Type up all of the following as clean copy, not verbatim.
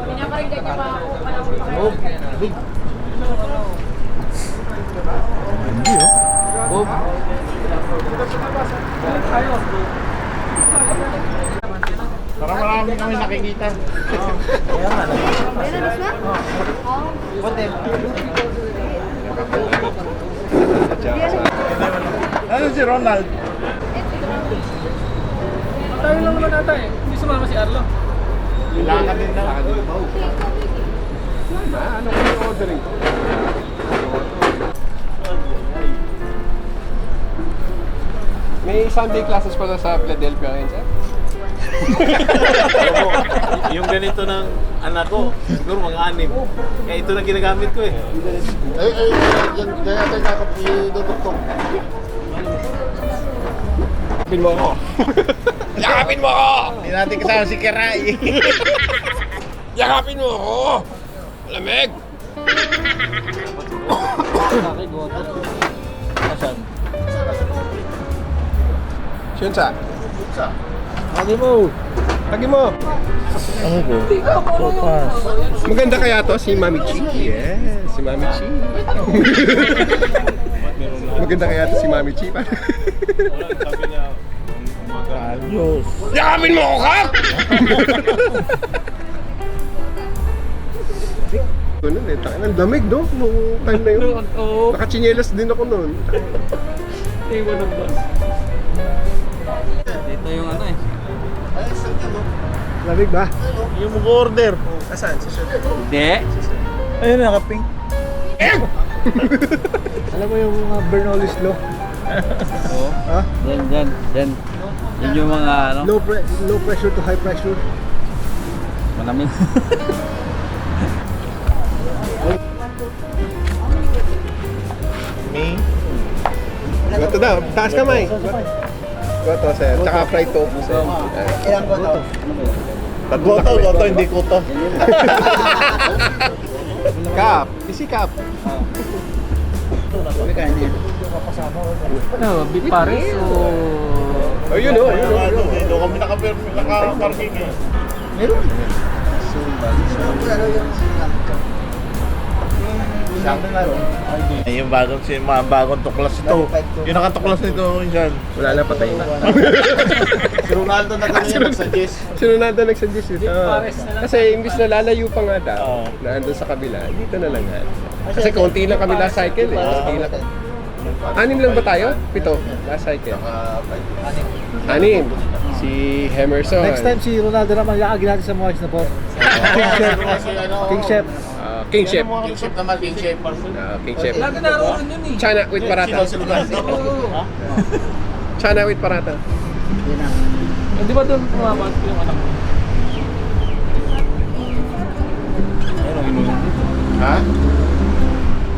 Pinaparinggan niya pa ako. Oh, big. Hindi oh. Para marami kami nakikita. Kaya nga. Ano si Ronald? Tayo lang naman ata eh. Hindi sumama si Arlo. Kailangan din na. Ano ko yung ordering? May Sunday classes pala sa Philadelphia ngayon, sir? Yung ganito ng anak ko, siguro mga 6. Kaya ito na ginagamit ko eh. Yan tayo kakapidodoktor. Yakapin mo ako! Yakapin mo ako! Hindi natin kasama si Kerai. Yakapin mo ako! Lamig! Shunsa? Lagi mo. Lagi mo! Ano ko? Sopas. Maganda kaya to si Mami Chi? Yes, si Mami Chi. Maganda kaya to si Mami Chi? Sabi niya, Ayos. Yakapin mo ako, Kap! Ganun eh, tayo ng lamig no? Nung time na yun. Oo. Nakachinelas din ako noon. Iwan ng bus. dito yung ano eh. Lamig ba? Yung mag-order. Asan? Sa shop? Hindi. Ayun, nakaping. Alam mo yung mga Bernoulli's law? Oo. Ha? Yan. Yan yung mga ano, Low pressure to high pressure. manamig. Me? Goto daw, taas kamay. Goto sir, tsaka fried tofu sir. Ilang goto? Goto, hindi kuto. Kap, isi kap. Kami kain yan. Ano, beef pares o... Oh, yun o, yun o. Dito kami naka-parking eh. Meron. Ano yung Yung bagong tuklas ito. Yung nakatuklas nito dyan. Wala na, patay na. Si Ronaldo na ganyan nag-suggest. Sino na ito nagsuggest ito? Kasi imbis na lalayo pa nga daw, Oo. na andun sa kabila, dito na lang nga. Kasi konti lang kami last cycle eh. Konti lang. 6 lang ba tayo? 7 last cycle. 6. Si Hemerson. Next time si Ronaldo naman, iakagin natin sa mga na po. King Chef. King Chef. King Chef. King Chef naman, King Chef. King Chef. Lagi naroon yun eh. Chana with parata. Oo. Chana with parata. Hindi ba doon pumapas yung anak mo? Ha?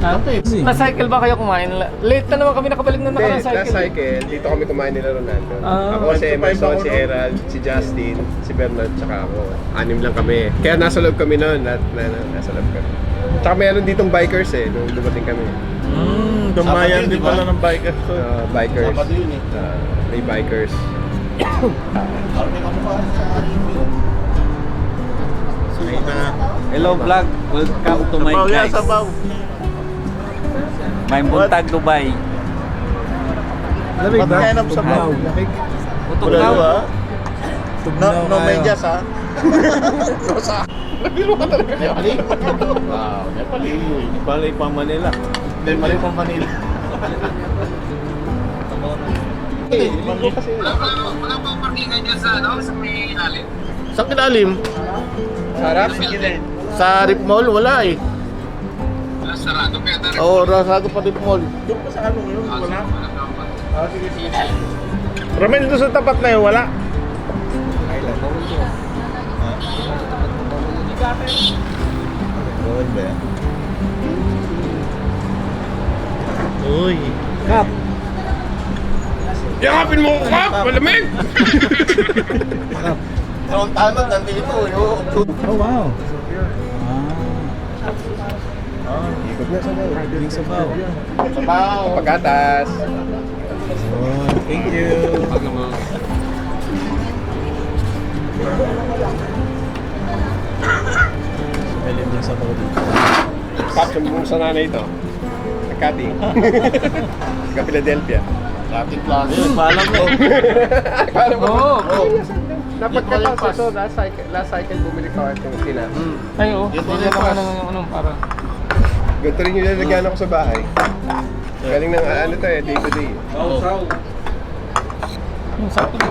Ha? Na-cycle ba kayo kumain? Late na naman kami nakabalik na Hindi, naka-cycle. last cycle, dito kami kumain nila Ronaldo. Ah. Ako si Emerson, si Herald, si Justin, si Bernard, tsaka ako. 6 lang kami. Kaya nasa loob kami noon. Nasa loob kami. Tsaka meron ditong bikers eh, nung dumating kami. Dumayan din pala ng biker to. Bikers. Sabado yun eh. May bikers. Hello vlog, welcome to my Sabaw yan, guys. sabaw. May buntag Dubai. Lamig ba? Pagkain ng sabaw. Lamig. Utok Wala daw. ba? Tugnaw No kayo. medyas ha? Nabiro ka talaga niya. Wow, Nepali. Bali pa Manila. Nepali pa Manila. Linggo kasi. Sa kilalim? Sarap. Sa Rip Mall, wala eh. Oo, sarado pa Rip Mall. Doon pa sa ano ngayon, wala. Sige. Ramel, doon sa tapat na yun, wala. Bawal ba yan? Uy. Kap. Yakapin mo ko, Kap! Malamig! Ang tanong nandito, yun. Oh, wow. Ikot na sa daw. Drink sabaw. Sabaw. Pagkatas. Oh, thank you. Caption mo sa nanay ito. Nagkati. Taga Philadelphia. Dating klase. Paalam mo. Akala mo? Oo. Dapat ka pa so last cycle bumili ka ito sila. Ay, oo. Hindi naman ng ano, para. Ganito rin yung lalagyan ako sa bahay. Galing ng ano to day to day. Yung sakto.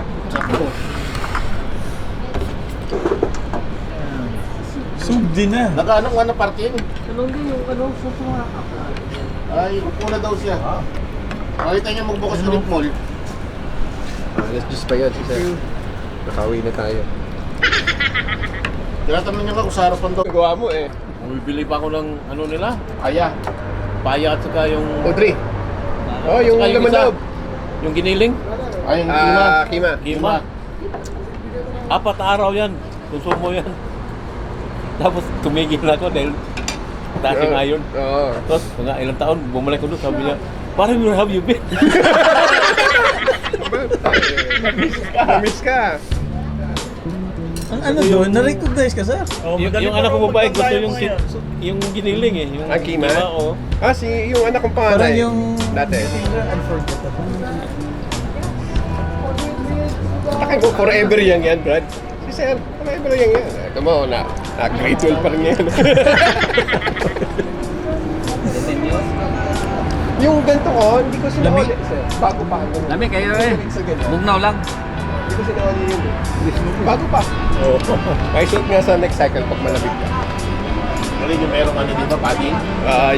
Sugdi na. Nakaano nga na parking? Anong din yung ano, suso nga. Ay, upo na daw siya. Makita niya magbukas ulit mall. Alas 10 pa yun, sir. Nakauwi na tayo. Tinatanong niya nga kung sa harapan daw. Gawa mo eh. Bumibili pa ako ng ano nila. Aya. Paya at saka yung... Audrey. Oh, yung Saka laman isa, loob. Yung giniling. Ay, yung lima. Kima. Lima. 4 araw yan. Konsumo yan. Tapos tumigil na ako dahil dating ayon. Oo. Tapos mga ilang taon, bumalik ko doon, sabi niya, parang where have you been? Namiss ka. Ang ano doon, na-recognize ka, sir? Yung anak ko babae gusto yung giniling eh. Yung Ang kima? Oo. Yung anak kong panganay. Parang yung... Dati. Unforgettable. Takin ko, forever yan, Brad. Si Sir, forever yan. Ito mo, grade 12 pa rin yan. Yung ganito ko, hindi ko sinawali, Sir. Bago pa. Lami kayo eh. Sa ganyan. Bugnaw lang. Hindi ko sinawali yun. Bago pa. Oo. May suit nga sa next cycle pag malabig ka. Mali yung merong ano dito, pati.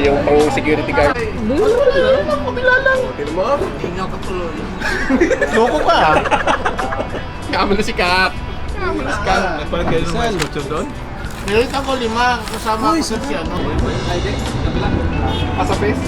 Yung pang security guard. Kabila lang. Tignan mo. Tingnan ka tuloy. Loko ka. Kama na si Kap. Kama na si Kap. Parang kayo naman instruction doon? Nilita ko 5 kasama ko sa si ano. Pasapes.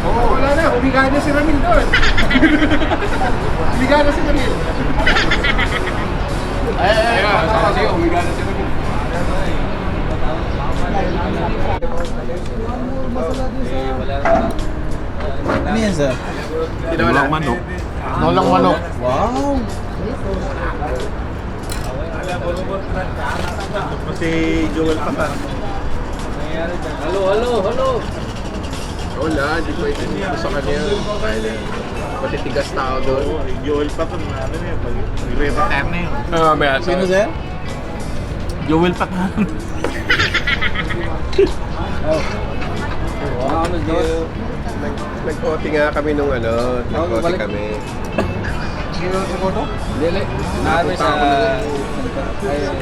Wala na, humiga na si Ramil doon. Humiga na si Ramil. Kasi humiga na si Ramil. Ano yan, sir? Walang manok. Nolang manok. Wow! Si Joel pa ka. Wala, hindi pwede dito sa kanya. Matitigas tao doon. Joel pa ka. Ano niya, nagre-retire na yun. Sino, sir? Joel pa ka. Wow, Nag-OT nga kami nung ano, nag-OT kami. Dili.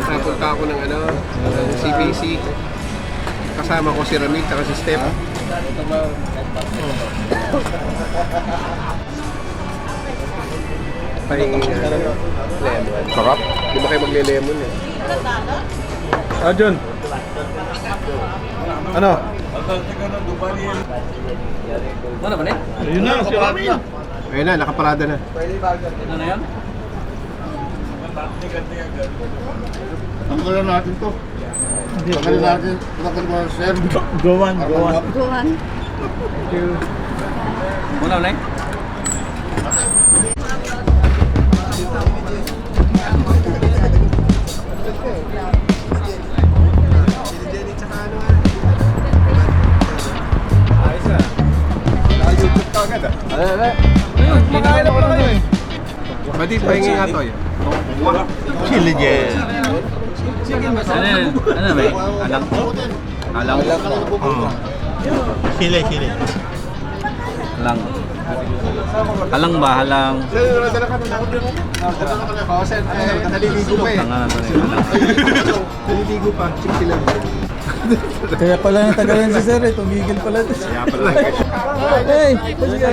Napunta ako ng ano, ng CPC. Kasama ko si Ramil at si Steph. Pahingin nga lemon. Sarap. Di ba kayo magle-lemon eh? John. Ano? Ano ba na? Ayun na, si Ramil. Ayun na, nakaparada na. Ano na yan? Tanggalan natin to. Tanggalan natin. Tanggalan mo sir. Gowan. Bugnaw na eh. Makain na pala kayo eh. Badis, pahingi nga to. Chili Jen. Ano ba? Alang. Chili. Alang. Alang ba? Alang. Dala ka na ako dyan. Oo, sir. Naliligo pa eh. Tangan na to eh. Naliligo pa. Chiksi lang. Kaya pala natagalan si sir eh. Tumigil pala. Kaya pala. Hey! Sige.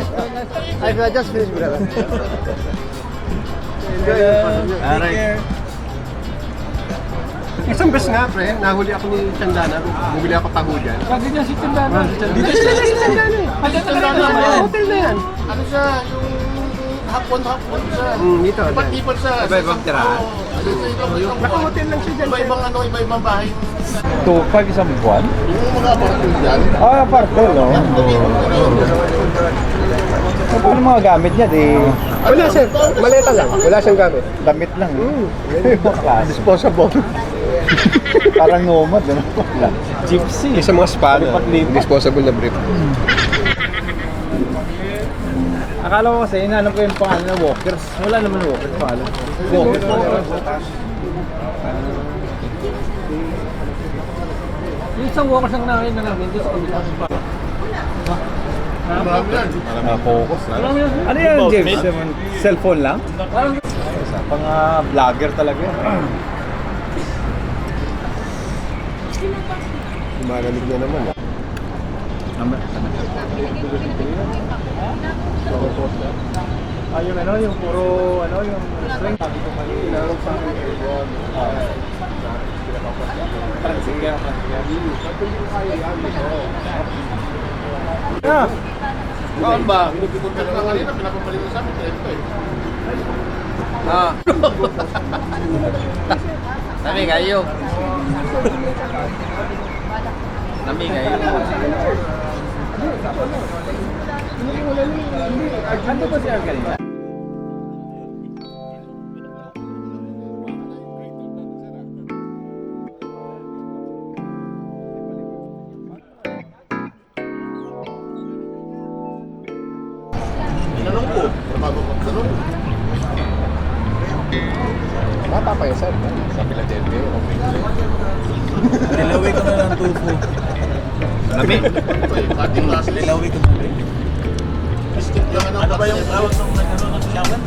I just finished, brother. Take care. Isang beses nga, pre, nahuli ako ni Chandana. Bumili ako taho dyan. Kasi niya si Tindana. Dito sila si Chandana eh. Hotel na yan. Ano siya, yung hapon-hapon siya. Dito. Ipat-ipat siya. Iba-ibang tirahan. Naka-hotel lang siya dyan. Iba-ibang ano, iba-ibang bahay. 2.5 isang buwan? Yung mga apartment dyan. Ah, parcel, no? Paano mga gamit niya? Di Wala sir, maleta lang. Wala siyang gamit. damit lang. Disposable. Parang nomad, ano? Gypsy. Sa mga spa na, Lipat-lipat. disposable na brief. Akala ko kasi, inaanap ko yung pangalan na walkers. Wala naman walkers pangalan. Walkers. Yung isang walkers ang namin na namin doon sa kabilang pa. Marami yan. Focus. Ano yan, James? Cellphone lang? Parang Pang vlogger talaga yan. Lumalamig na naman. Yung ano, yung puro, ano, yung string. Inarap sa akin aircon. Parang sige ako. Saan ba? Pinupikot ka na kanina, pinapapalit mo sa amin. Ito eh. Nami kayo. Nami kayo. Ano ba si Argalina? Tinanong ko. Bago ko tanong. Bata pa yun sir. Sa Philadelphia. Nilaway ko na ng tofu. Lami. Ito eh, cutting last. Nilaway ko na rin. Biscuit yung ano. Ano ba yung tawag ng nagano ng shaman?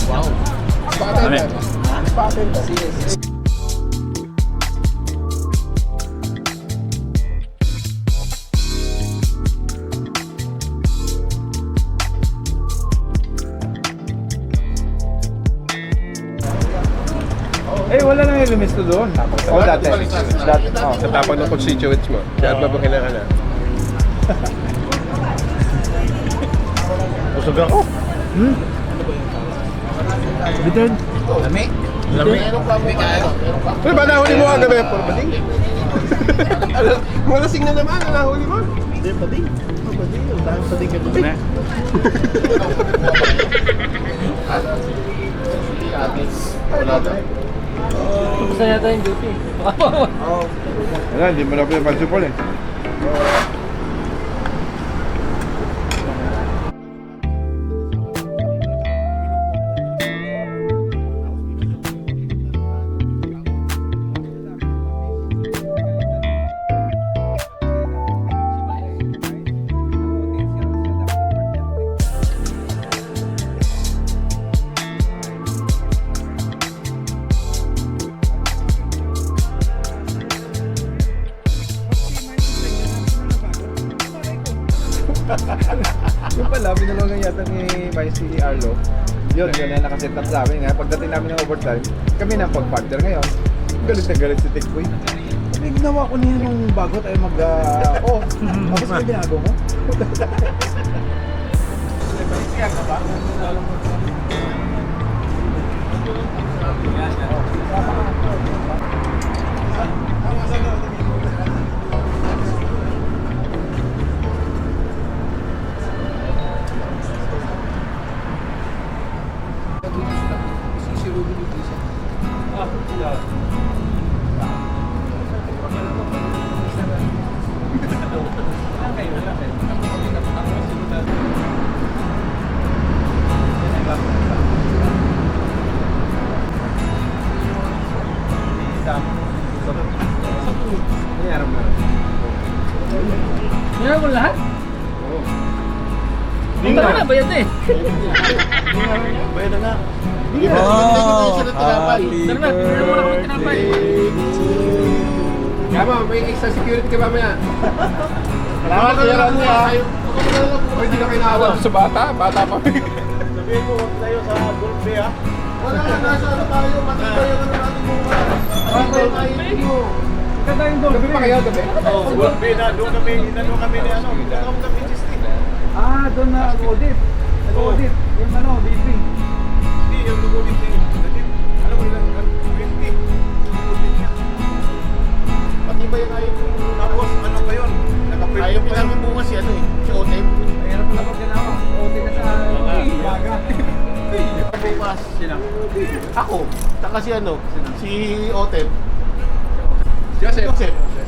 Wow. Patent. Patent. Eh, wala nang ilumisto doon. O, dati. Dati. Oh. Sa tapang ng constituents mo. Diyan ba kailangan na? Busog ako. Bitin. Nami? Meron pa mo ano? Meron pa. Pero ba nahuli mo ang gabi? Bading? Malasing na naman ang nahuli mo. Hindi, bading. Bading. Ang dahil bading ka bading. Wala daw. gusto yata yung duty. Wala, hindi mo na pinapag-support eh. Yung pala, binulungan yata ni Vice si Arlo. Yun na nakaset up sa amin. Nga, pagdating namin ng overtime, kami na ang pag-partner ngayon. Galit na galit si Tikboy. Sabi, ginawa ko niya nung bago tayo mag-off. Tapos may binago mo? Meron mo lahat? Punta ka na, bayad na eh. Bayad na nga. Oh, Tara na, meron mo na kami tinapay. Kama, may extra security ka mamaya. Salamat, Kuya Randy, ha? O hindi na kayo naawa sa bata. Bata pa. Sabihin mo, huwag tayo sa Gulf Bay ha. Wala na, nasa ano tayo, matibay yung ano natin bukas. Gabi pa kayo, gabi? Gabi na, doon kami ni ano, doon kami Disney. Ah, doon na audit. Audit. Yung ano, DP. Hindi, yung lumulit ni, alam mo ilan, 20. Pati ba yung ayaw yung tapos, ano ba yun? Ayaw pa namin bunga si ano eh, si Otem. Mayroon pala pag ganawa. Audit na sa baga. Bukas, ako, taka si ano, si Otem. Joseph.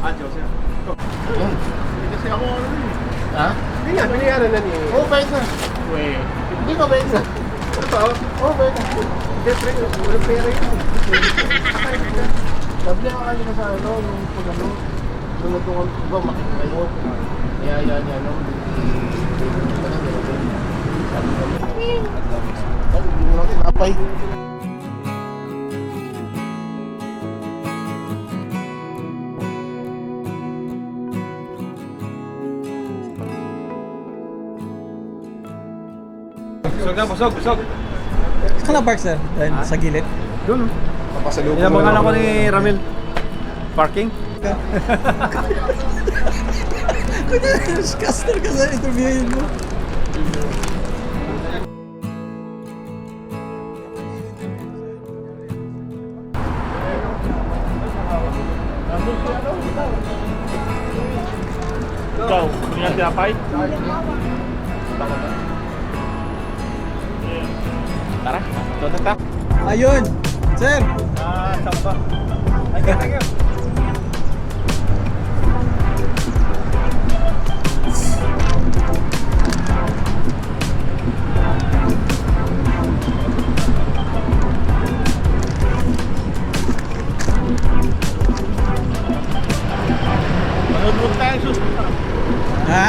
Ah, Joseph. Hindi kasi ako ano eh. Ha? Hindi nga, binayaran na ni... Oo, bait na. Hindi ko bait na. Oo, bait na. Hindi, pre, walang pera yun. Sabi niya kakain na sa ano, nung pag ano, nung nagtungan ko ba, makikayo. Kaya yan, ano. Sabi ko, hindi mo lang tinapay. Busog. Saan ka na park, sir? Dahil sa gilid? Doon. Papasalubong. Inabangan ako ni Ramil. Parking? Caster ka sa interviewin mo. Ikaw, hindi nga tinapay? Tara, doon na ta. Ayun! Sir! Saan ba? Thank you. Manood tayo susunod. Ha?